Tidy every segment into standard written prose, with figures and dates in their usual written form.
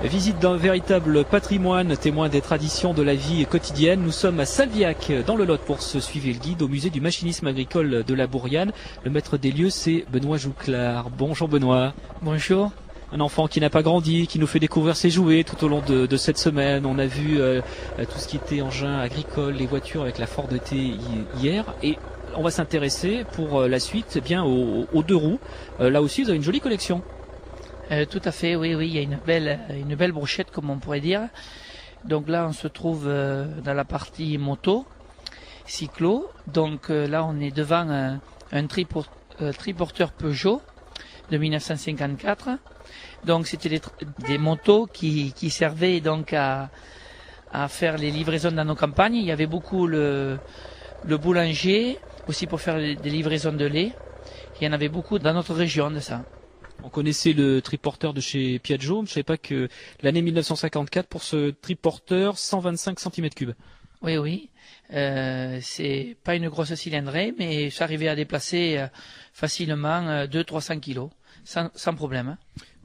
Visite d'un véritable patrimoine, témoin des traditions de la vie quotidienne. Nous sommes à Salviac, dans le Lot, pour se suivre le guide au musée du machinisme agricole de la Bouriane. Le maître des lieux, c'est Benoît Jouclard. Bonjour Benoît. Bonjour. Un enfant qui n'a pas grandi, qui nous fait découvrir ses jouets tout au long de cette semaine. On a vu tout ce qui était engins agricoles, les voitures avec la Ford T hier. Et on va s'intéresser pour la suite aux deux roues. Là aussi, vous avez une jolie collection. Tout à fait, oui, il y a une belle brochette, comme on pourrait dire. Donc là, on se trouve dans la partie moto, cyclo. Donc là, on est devant un triporteur Peugeot de 1954. Donc c'était des motos qui servaient donc à faire les livraisons dans nos campagnes. Il y avait beaucoup le boulanger, aussi pour faire des livraisons de lait. Il y en avait beaucoup dans notre région de ça. On connaissait le triporteur de chez Piaggio. Je ne savais pas que l'année 1954, pour ce triporteur, 125 cm3. Oui. C'est pas une grosse cylindrée, mais ça arrivait à déplacer facilement 200-300 kilos, sans problème.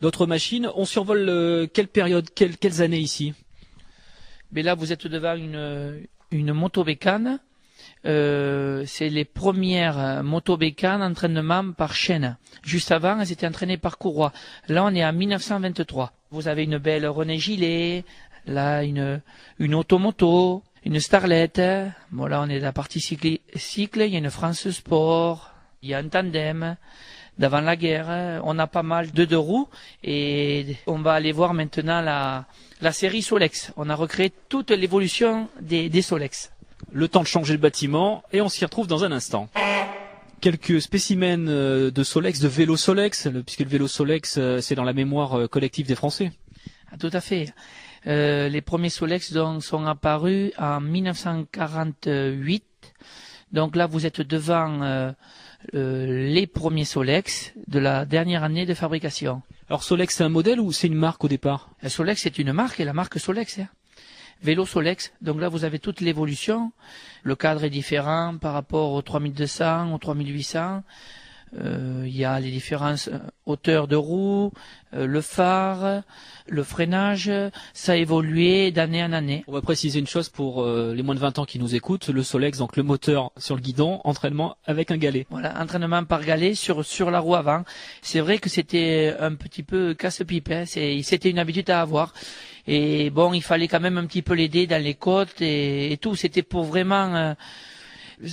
D'autres machines, on survole quelle période, quelles années ici? Mais là, vous êtes devant une moto-bécane. C'est les premières moto-bécanes entraînement par chaîne. Juste avant, elles étaient entraînées par courroie. Là, on est en 1923. Vous avez une belle René Gillet, là une automoto, une Starlet. Bon, là, on est dans la partie cycle. Il y a une France Sport, il y a un tandem. D'avant la guerre, on a pas mal de deux roues et on va aller voir maintenant la série Solex. On a recréé toute l'évolution des Solex. Le temps de changer le bâtiment et on s'y retrouve dans un instant. Quelques spécimens de Solex, de vélo Solex, puisque le vélo Solex c'est dans la mémoire collective des Français. Ah, tout à fait. Les premiers Solex donc, sont apparus en 1948. Donc là vous êtes devant les premiers Solex de la dernière année de fabrication. Alors Solex c'est un modèle ou c'est une marque au départ? Solex c'est une marque et la marque Solex. Vélo Solex, donc là vous avez toute l'évolution. Le cadre est différent par rapport au 3200, au 3800. Il y a les différentes hauteurs de roues, le phare, le freinage. Ça a évolué d'année en année. On va préciser une chose pour les moins de 20 ans qui nous écoutent. Le Solex, donc le moteur sur le guidon, entraînement avec un galet. Voilà, entraînement par galet sur la roue avant. C'est vrai que c'était un petit peu casse-pipe. C'était une habitude à avoir. Et bon, il fallait quand même un petit peu l'aider dans les côtes et tout. C'était pour vraiment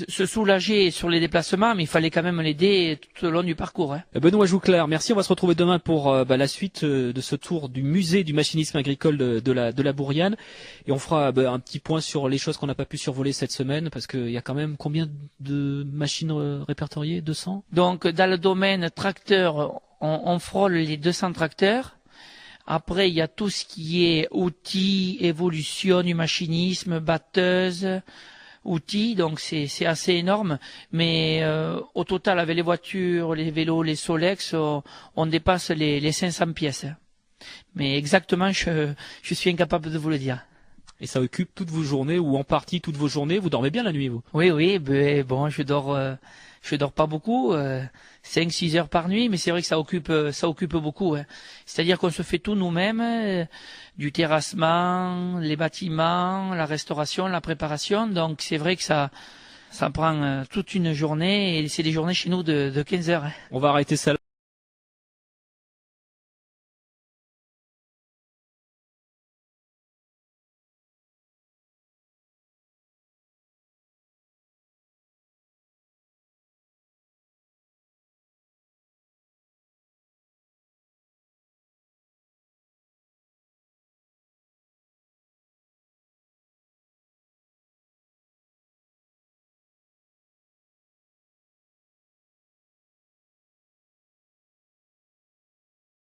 se soulager sur les déplacements, mais il fallait quand même l'aider tout au long du parcours. Benoît Jouclard, merci. On va se retrouver demain pour la suite de ce tour du musée du machinisme agricole de la Bouriane. Et on fera un petit point sur les choses qu'on n'a pas pu survoler cette semaine, parce qu'il y a quand même combien de machines répertoriées? 200? Donc, dans le domaine tracteur, on frôle les 200 tracteurs. Après, il y a tout ce qui est outils, évolution du machinisme, batteuse, outils, donc c'est assez énorme. Mais au total, avec les voitures, les vélos, les Solex, on dépasse les 500 pièces. Mais exactement, je suis incapable de vous le dire. Et ça occupe toutes vos journées, ou en partie toutes vos journées? Vous dormez bien la nuit, vous? Oui, bon, je dors pas beaucoup, 5-6 heures par nuit, mais c'est vrai que ça occupe beaucoup. C'est-à-dire qu'on se fait tout nous-mêmes, du terrassement, les bâtiments, la restauration, la préparation. Donc c'est vrai que ça prend toute une journée et c'est des journées chez nous de 15 heures. On va arrêter ça là.